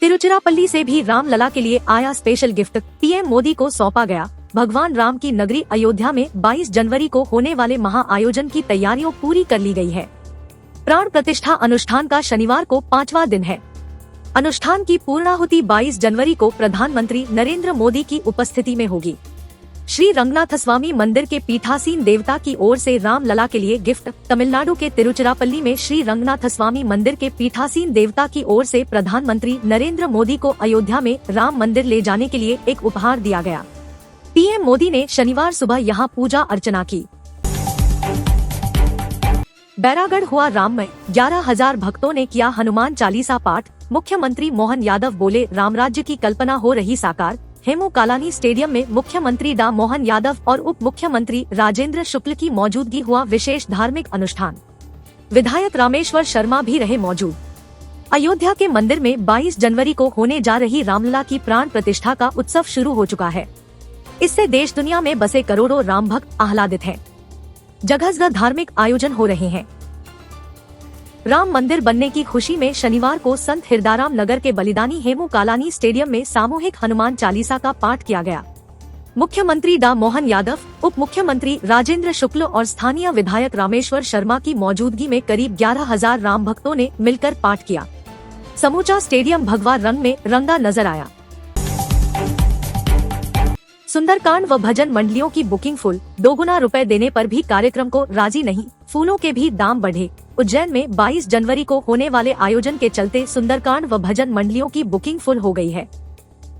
तिरुचिरापल्ली से भी राम लला के लिए आया स्पेशल गिफ्ट, पीएम मोदी को सौंपा गया। भगवान राम की नगरी अयोध्या में 22 जनवरी को होने वाले महा आयोजन की तैयारियों पूरी कर ली गई है। प्राण प्रतिष्ठा अनुष्ठान का शनिवार को 5वां दिन है। अनुष्ठान की पूर्णाहुति 22 जनवरी को प्रधानमंत्री नरेंद्र मोदी की उपस्थिति में होगी। श्री रंगनाथस्वामी मंदिर के पीठासीन देवता की ओर से राम लला के लिए गिफ्ट। तमिलनाडु के तिरुचिरापल्ली में श्री रंगनाथस्वामी मंदिर के पीठासीन देवता की ओर से प्रधानमंत्री नरेंद्र मोदी को अयोध्या में राम मंदिर ले जाने के लिए एक उपहार दिया गया। पीएम मोदी ने शनिवार सुबह यहां पूजा अर्चना की। बैरागढ़ हुआ राममय, 11,000 भक्तों ने किया हनुमान चालीसा पाठ। मुख्यमंत्री मोहन यादव बोले, राम राज्य की कल्पना हो रही साकार। हेमू कालानी स्टेडियम में मुख्यमंत्री डा मोहन यादव और उप मुख्यमंत्री राजेंद्र शुक्ल की मौजूदगी हुआ विशेष धार्मिक अनुष्ठान। विधायक रामेश्वर शर्मा भी रहे मौजूद। अयोध्या के मंदिर में 22 जनवरी को होने जा रही रामलला की प्राण प्रतिष्ठा का उत्सव शुरू हो चुका है। इससे देश दुनिया में बसे करोड़ों राम भक्त आह्लादित हैं। जगह जगह धार्मिक आयोजन हो रहे हैं। राम मंदिर बनने की खुशी में शनिवार को संत हिरदाराम नगर के बलिदानी हेमू कालानी स्टेडियम में सामूहिक हनुमान चालीसा का पाठ किया गया। मुख्यमंत्री डा मोहन यादव, उप मुख्यमंत्री राजेंद्र शुक्ल और स्थानीय विधायक रामेश्वर शर्मा की मौजूदगी में करीब 11,000 राम भक्तों ने मिलकर पाठ किया। समूचा स्टेडियम भगवा रंग में रंगा नजर आया। सुंदरकांड व भजन मंडलियों की बुकिंग फुल, 2 गुना रुपए देने पर भी कार्यक्रम को राजी नहीं, फूलों के भी दाम बढ़े। उज्जैन में 22 जनवरी को होने वाले आयोजन के चलते सुंदरकांड व भजन मंडलियों की बुकिंग फुल हो गई है।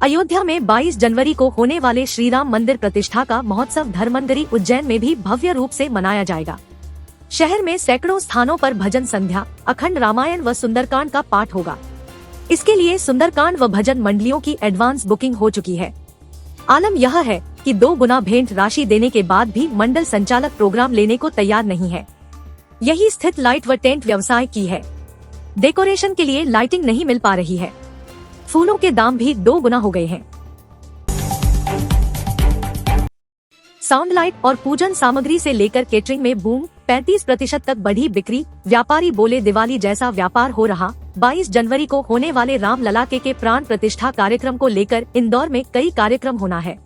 अयोध्या में 22 जनवरी को होने वाले श्री राम मंदिर प्रतिष्ठा का महोत्सव धर्मनगरी उज्जैन में भी भव्य रूप से मनाया जाएगा। शहर में सैकड़ों स्थानों पर भजन संध्या, अखंड रामायण व सुंदरकांड का पाठ होगा। इसके लिए सुंदरकांड व भजन मंडलियों की एडवांस बुकिंग हो चुकी है। आलम यह है कि 2 गुना भेंट राशि देने के बाद भी मंडल संचालक प्रोग्राम लेने को तैयार नहीं है। यही स्थित लाइट व टेंट व्यवसाय की है। डेकोरेशन के लिए लाइटिंग नहीं मिल पा रही है। फूलों के दाम भी 2 गुना हो गए हैं। साउंड लाइट और पूजन सामग्री से लेकर केटरिंग में बूम, 35% तक बढ़ी बिक्री। व्यापारी बोले, दिवाली जैसा व्यापार हो रहा। 22 जनवरी को होने वाले राम लला के प्राण प्रतिष्ठा कार्यक्रम को लेकर इंदौर में कई कार्यक्रम होना है,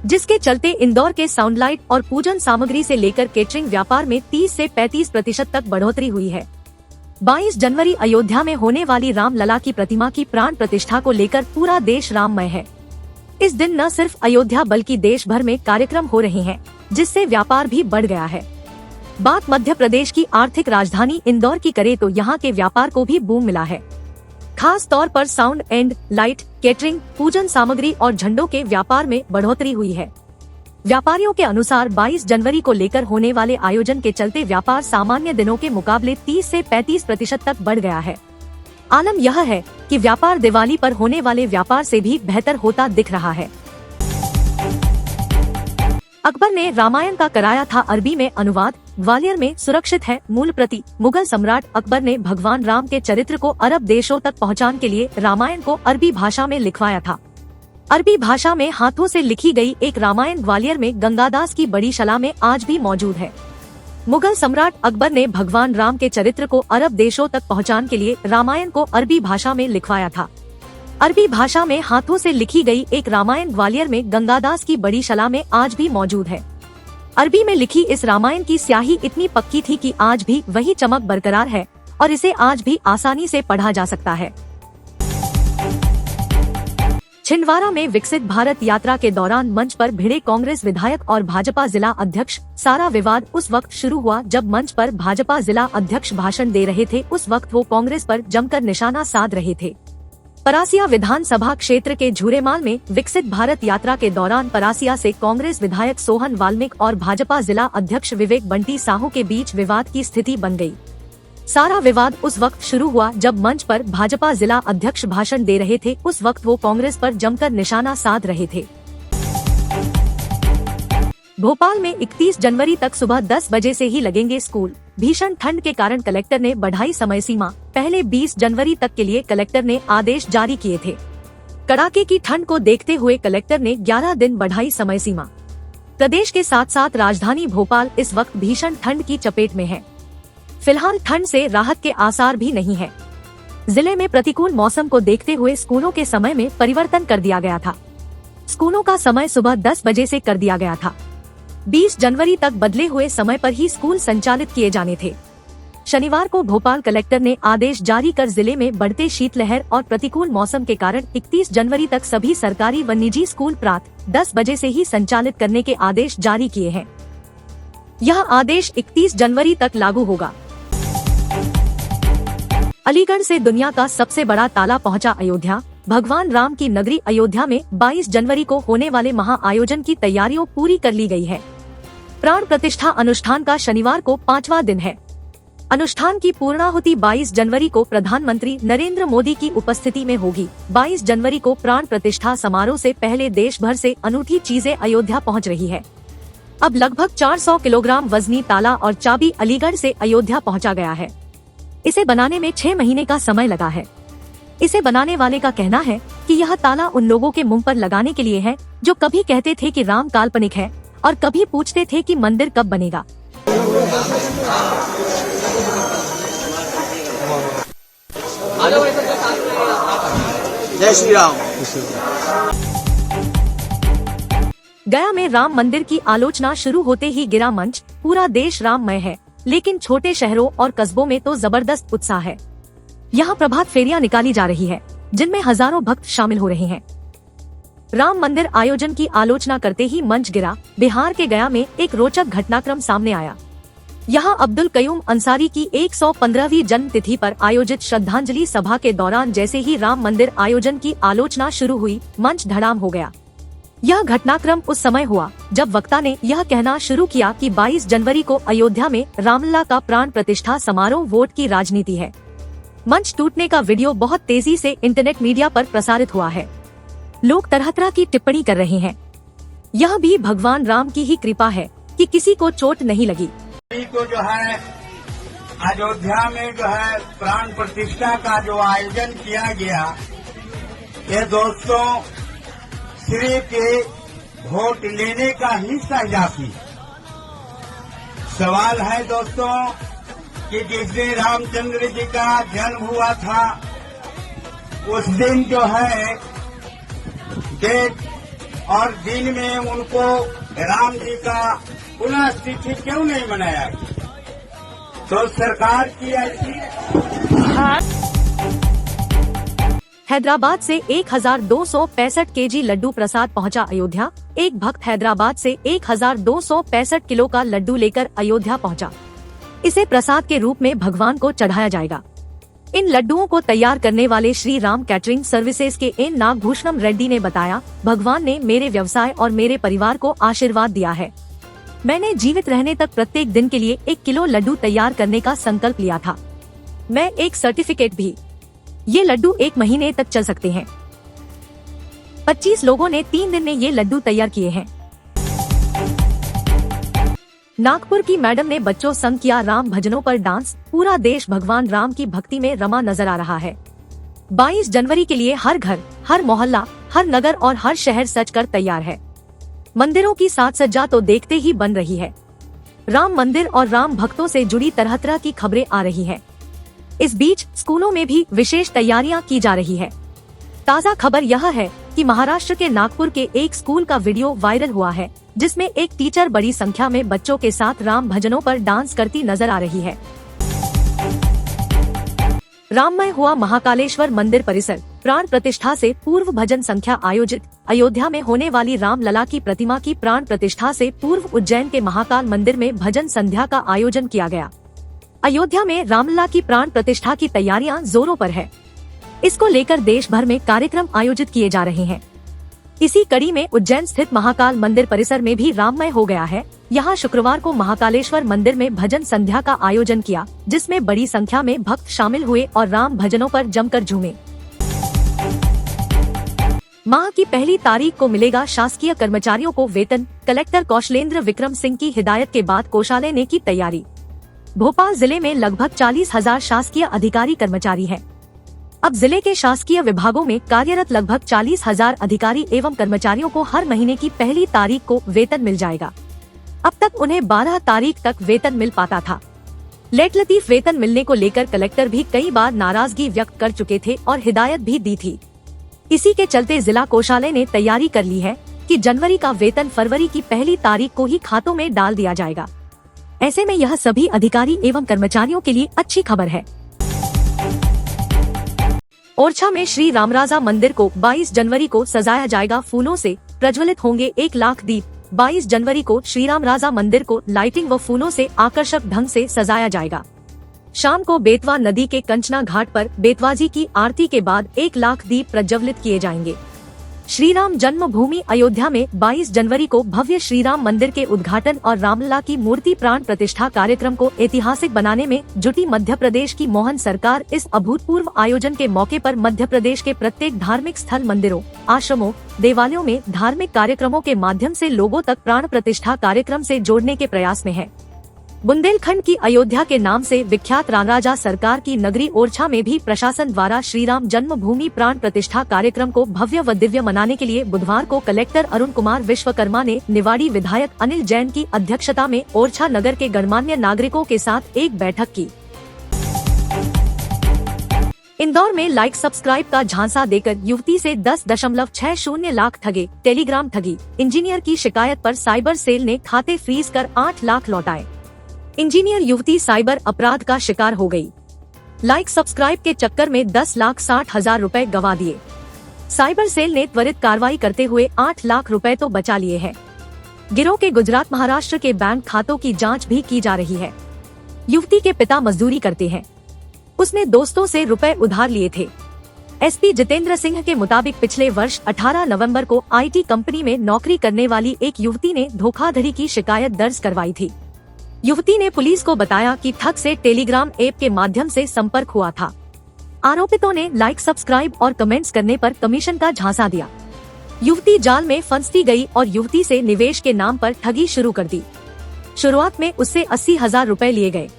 जिसके चलते इंदौर के साउंड लाइट और पूजन सामग्री से लेकर केटरिंग व्यापार में 30 से 35% तक बढ़ोतरी हुई है। 22 जनवरी अयोध्या में होने वाली राम लला की प्रतिमा की प्राण प्रतिष्ठा को लेकर पूरा देश राममय है। इस दिन न सिर्फ अयोध्या बल्कि देश भर में कार्यक्रम हो रहे हैं, जिससे व्यापार भी बढ़ गया है। बात मध्य प्रदेश की आर्थिक राजधानी इंदौर की करे तो यहाँ के व्यापार को भी बूम मिला है। खास तौर पर साउंड एंड लाइट, केटरिंग, पूजन सामग्री और झंडों के व्यापार में बढ़ोतरी हुई है। व्यापारियों के अनुसार 22 जनवरी को लेकर होने वाले आयोजन के चलते व्यापार सामान्य दिनों के मुकाबले 30 से 35% तक बढ़ गया है। आलम यह है कि व्यापार दिवाली पर होने वाले व्यापार से भी बेहतर होता दिख रहा है। अकबर ने रामायण का कराया था अरबी में अनुवाद, ग्वालियर में सुरक्षित है मूल प्रति। मुगल सम्राट अकबर ने भगवान राम के चरित्र को अरब देशों तक पहुंचाने के लिए रामायण को अरबी भाषा में लिखवाया था। अरबी भाषा में हाथों से लिखी गई एक रामायण ग्वालियर में गंगादास की बड़ी शला में आज भी मौजूद है। मुगल सम्राट अकबर ने भगवान राम के चरित्र को अरब देशों तक पहुंचाने के लिए रामायण को अरबी भाषा में लिखवाया था। अरबी भाषा में हाथों से लिखी गई एक रामायण ग्वालियर में गंगादास की बड़ी शला में आज भी मौजूद है। अरबी में लिखी इस रामायण की स्याही इतनी पक्की थी कि आज भी वही चमक बरकरार है और इसे आज भी आसानी से पढ़ा जा सकता है। छिंदवाड़ा में विकसित भारत यात्रा के दौरान मंच पर भिड़े कांग्रेस विधायक और भाजपा जिला अध्यक्ष। सारा विवाद उस वक्त शुरू हुआ जब मंच पर भाजपा जिला अध्यक्ष भाषण दे रहे थे। उस वक्त वो कांग्रेस पर जमकर निशाना साध रहे थे। परासिया विधानसभा क्षेत्र के झूरेमाल में विकसित भारत यात्रा के दौरान परासिया से कांग्रेस विधायक सोहन वाल्मीक और भाजपा जिला अध्यक्ष विवेक बंटी साहू के बीच विवाद की स्थिति बन गई। सारा विवाद उस वक्त शुरू हुआ जब मंच पर भाजपा जिला अध्यक्ष भाषण दे रहे थे। उस वक्त वो कांग्रेस पर जमकर निशाना साध रहे थे। भोपाल में 31 जनवरी तक सुबह 10 बजे से ही लगेंगे स्कूल। भीषण ठंड के कारण कलेक्टर ने बढ़ाई समय सीमा। पहले 20 जनवरी तक के लिए कलेक्टर ने आदेश जारी किए थे। कड़ाके की ठंड को देखते हुए कलेक्टर ने 11 दिन बढ़ाई समय सीमा। प्रदेश के साथ साथ राजधानी भोपाल इस वक्त भीषण ठंड की चपेट में है। फिलहाल ठंड से राहत के आसार भी नहीं है। जिले में प्रतिकूल मौसम को देखते हुए स्कूलों के समय में परिवर्तन कर दिया गया था। स्कूलों का समय सुबह 10 बजे से कर दिया गया था। 20 जनवरी तक बदले हुए समय पर ही स्कूल संचालित किए जाने थे। शनिवार को भोपाल कलेक्टर ने आदेश जारी कर जिले में बढ़ते शीतलहर और प्रतिकूल मौसम के कारण 31 जनवरी तक सभी सरकारी व निजी स्कूल प्रातः 10 बजे से ही संचालित करने के आदेश जारी किए हैं। यह आदेश 31 जनवरी तक लागू होगा। अलीगढ़ से दुनिया का सबसे बड़ा ताला पहुंचा अयोध्या। भगवान राम की नगरी अयोध्या में 22 जनवरी को होने वाले महाआयोजन की तैयारियों पूरी कर ली गई है। प्राण प्रतिष्ठा अनुष्ठान का शनिवार को 5वां दिन है। अनुष्ठान की पूर्णाहुति 22 जनवरी को प्रधानमंत्री नरेंद्र मोदी की उपस्थिति में होगी। 22 जनवरी को प्राण प्रतिष्ठा समारोह से पहले देश भर से अनूठी चीजें अयोध्या पहुंच रही है। अब लगभग 400 किलोग्राम वजनी ताला और चाबी अलीगढ़ से अयोध्या पहुंचा गया है। इसे बनाने में 6 महीने का समय लगा है। इसे बनाने वाले का कहना है कि यह ताला उन लोगों के मुंह पर लगाने के लिए है जो कभी कहते थे कि राम काल्पनिक है और कभी पूछते थे कि मंदिर कब बनेगा। जय श्री राम। गया में राम मंदिर की आलोचना शुरू होते ही गिरा मंच। पूरा देश राममय है, लेकिन छोटे शहरों और कस्बों में तो जबरदस्त उत्साह है। यहाँ प्रभात फेरियां निकाली जा रही है, जिनमें हजारों भक्त शामिल हो रहे हैं। राम मंदिर आयोजन की आलोचना करते ही मंच गिरा। बिहार के गया में एक रोचक घटनाक्रम सामने आया। यहाँ अब्दुल कयूम अंसारी की 115वीं जन्म तिथि पर आयोजित श्रद्धांजलि सभा के दौरान जैसे ही राम मंदिर आयोजन की आलोचना शुरू हुई, मंच धड़ाम हो गया। यह घटनाक्रम उस समय हुआ जब वक्ता ने यह कहना शुरू किया कि 22 जनवरी को अयोध्या में रामलला का प्राण प्रतिष्ठा समारोह वोट की राजनीति है। मंच टूटने का वीडियो बहुत तेजी से इंटरनेट मीडिया पर प्रसारित हुआ है। लोग तरह तरह की टिप्पणी कर रहे हैं। यह भी भगवान राम की ही कृपा है कि किसी को चोट नहीं लगी। को जो है अयोध्या में जो है प्राण प्रतिष्ठा का जो आयोजन किया गया, ये दोस्तों सिर्फ वोट लेने का ही सजाती सवाल है दोस्तों कि जिस दिन रामचंद्र जी का जन्म हुआ था उस दिन जो है डेट और दिन में उनको राम जी का पुनः तिथि क्यों नहीं मनाया? तो सरकार की ऐसी हैदराबाद से 1265 केजी लड्डू प्रसाद पहुंचा अयोध्या। एक भक्त हैदराबाद से 1265 किलो का लड्डू लेकर अयोध्या पहुंचा। इसे प्रसाद के रूप में भगवान को चढ़ाया जाएगा। इन लड्डुओं को तैयार करने वाले श्री राम कैटरिंग सर्विसेज के एन नागभूषणम रेड्डी ने बताया, भगवान ने मेरे व्यवसाय और मेरे परिवार को आशीर्वाद दिया है। मैंने जीवित रहने तक प्रत्येक दिन के लिए 1 किलो लड्डू तैयार करने का संकल्प लिया था। मैं एक सर्टिफिकेट भी। ये लड्डू 1 महीने तक चल सकते हैं। 25 लोगों ने 3 दिन में ये लड्डू तैयार किए हैं। नागपुर की मैडम ने बच्चों संग किया राम भजनों पर डांस। पूरा देश भगवान राम की भक्ति में रमा नजर आ रहा है। 22 जनवरी के लिए हर घर, हर मोहल्ला, हर नगर और हर शहर सज कर तैयार है। मंदिरों की साज सज्जा तो देखते ही बन रही है। राम मंदिर और राम भक्तों से जुड़ी तरह तरह की खबरें आ रही हैं। इस बीच स्कूलों में भी विशेष तैयारियां की जा रही है। ताज़ा खबर यह है कि महाराष्ट्र के नागपुर के एक स्कूल का वीडियो वायरल हुआ है, जिसमें एक टीचर बड़ी संख्या में बच्चों के साथ राम भजनों पर डांस करती नजर आ रही है। राममय हुआ महाकालेश्वर मंदिर परिसर। प्राण प्रतिष्ठा से पूर्व भजन संख्या आयोजित। अयोध्या में होने वाली रामलला की प्रतिमा की प्राण प्रतिष्ठा से पूर्व उज्जैन के महाकाल मंदिर में भजन संध्या का आयोजन किया गया। अयोध्या में रामलला की प्राण प्रतिष्ठा की तैयारियां जोरों पर है। इसको लेकर देश भर में कार्यक्रम आयोजित किए जा रहे हैं। इसी कड़ी में उज्जैन स्थित महाकाल मंदिर परिसर में भी राममय हो गया है। यहाँ शुक्रवार को महाकालेश्वर मंदिर में भजन संध्या का आयोजन किया, जिसमें बड़ी संख्या में भक्त शामिल हुए और राम भजनों पर जमकर झूमे। माह की पहली तारीख को मिलेगा शासकीय कर्मचारियों को वेतन। कलेक्टर कौशलेंद्र विक्रम सिंह की हिदायत के बाद कोषालय ने की तैयारी। भोपाल जिले में लगभग 40,000 शासकीय अधिकारी कर्मचारी हैं। अब जिले के शासकीय विभागों में कार्यरत लगभग 40,000 अधिकारी एवं कर्मचारियों को हर महीने की पहली तारीख को वेतन मिल जाएगा। अब तक उन्हें 12 तारीख तक वेतन मिल पाता था। लेट लतीफ वेतन मिलने को लेकर कलेक्टर भी कई बार नाराजगी व्यक्त कर चुके थे और हिदायत भी दी थी। इसी के चलते जिला कोषालय ने तैयारी कर ली है कि जनवरी का वेतन फरवरी की पहली तारीख को ही खातों में डाल दिया जाएगा। ऐसे में यह सभी अधिकारी एवं कर्मचारियों के लिए अच्छी खबर है। ओरछा में श्री रामराजा मंदिर को 22 जनवरी को सजाया जाएगा फूलों से, प्रज्वलित होंगे 1 लाख दीप। 22 जनवरी को श्री रामराजा मंदिर को लाइटिंग व फूलों से आकर्षक ढंग से सजाया जाएगा। शाम को बेतवा नदी के कंचना घाट पर बेतवाजी की आरती के बाद 1 लाख दीप प्रज्वलित किए जाएंगे। श्री राम जन्मभूमि अयोध्या में 22 जनवरी को भव्य श्री राम मंदिर के उद्घाटन और रामलला की मूर्ति प्राण प्रतिष्ठा कार्यक्रम को ऐतिहासिक बनाने में जुटी मध्य प्रदेश की मोहन सरकार इस अभूतपूर्व आयोजन के मौके पर मध्य प्रदेश के प्रत्येक धार्मिक स्थल, मंदिरों, आश्रमों, देवालयों में धार्मिक कार्यक्रमों के माध्यम से लोगों तक प्राण प्रतिष्ठा कार्यक्रम से जोड़ने के प्रयास में है। बुंदेलखंड की अयोध्या के नाम से विख्यात रामराजा सरकार की नगरी ओरछा में भी प्रशासन द्वारा श्री राम जन्मभूमि प्राण प्रतिष्ठा कार्यक्रम को भव्य व दिव्य मनाने के लिए बुधवार को कलेक्टर अरुण कुमार विश्वकर्मा ने निवाड़ी विधायक अनिल जैन की अध्यक्षता में ओरछा नगर के गणमान्य नागरिकों के साथ एक बैठक की। इंदौर में लाइक सब्सक्राइब का झांसा देकर युवती से 10.60 लाख ठगे, टेलीग्राम ठगी। इंजीनियर की शिकायत पर साइबर सेल ने खाते फ्रीज कर 8 लाख लौटाए। इंजीनियर युवती साइबर अपराध का शिकार हो गई। लाइक सब्सक्राइब के चक्कर में 10,60,000 रुपए गवा दिए। साइबर सेल ने त्वरित कार्रवाई करते हुए 8 लाख रुपए तो बचा लिए हैं। गिरोह के गुजरात, महाराष्ट्र के बैंक खातों की जांच भी की जा रही है। युवती के पिता मजदूरी करते हैं। उसने दोस्तों से रुपए उधार लिए थे। एसपी जितेंद्र सिंह के मुताबिक पिछले वर्ष 18 नवंबर को आईटी कंपनी में नौकरी करने वाली एक युवती ने धोखाधड़ी की शिकायत दर्ज करवाई थी। युवती ने पुलिस को बताया कि ठग से टेलीग्राम ऐप के माध्यम से संपर्क हुआ था। आरोपितों ने लाइक, सब्सक्राइब और कमेंट्स करने पर कमीशन का झांसा दिया। युवती जाल में फंसती गई और युवती से निवेश के नाम पर ठगी शुरू कर दी। शुरुआत में उससे 80,000 रुपए लिए गए।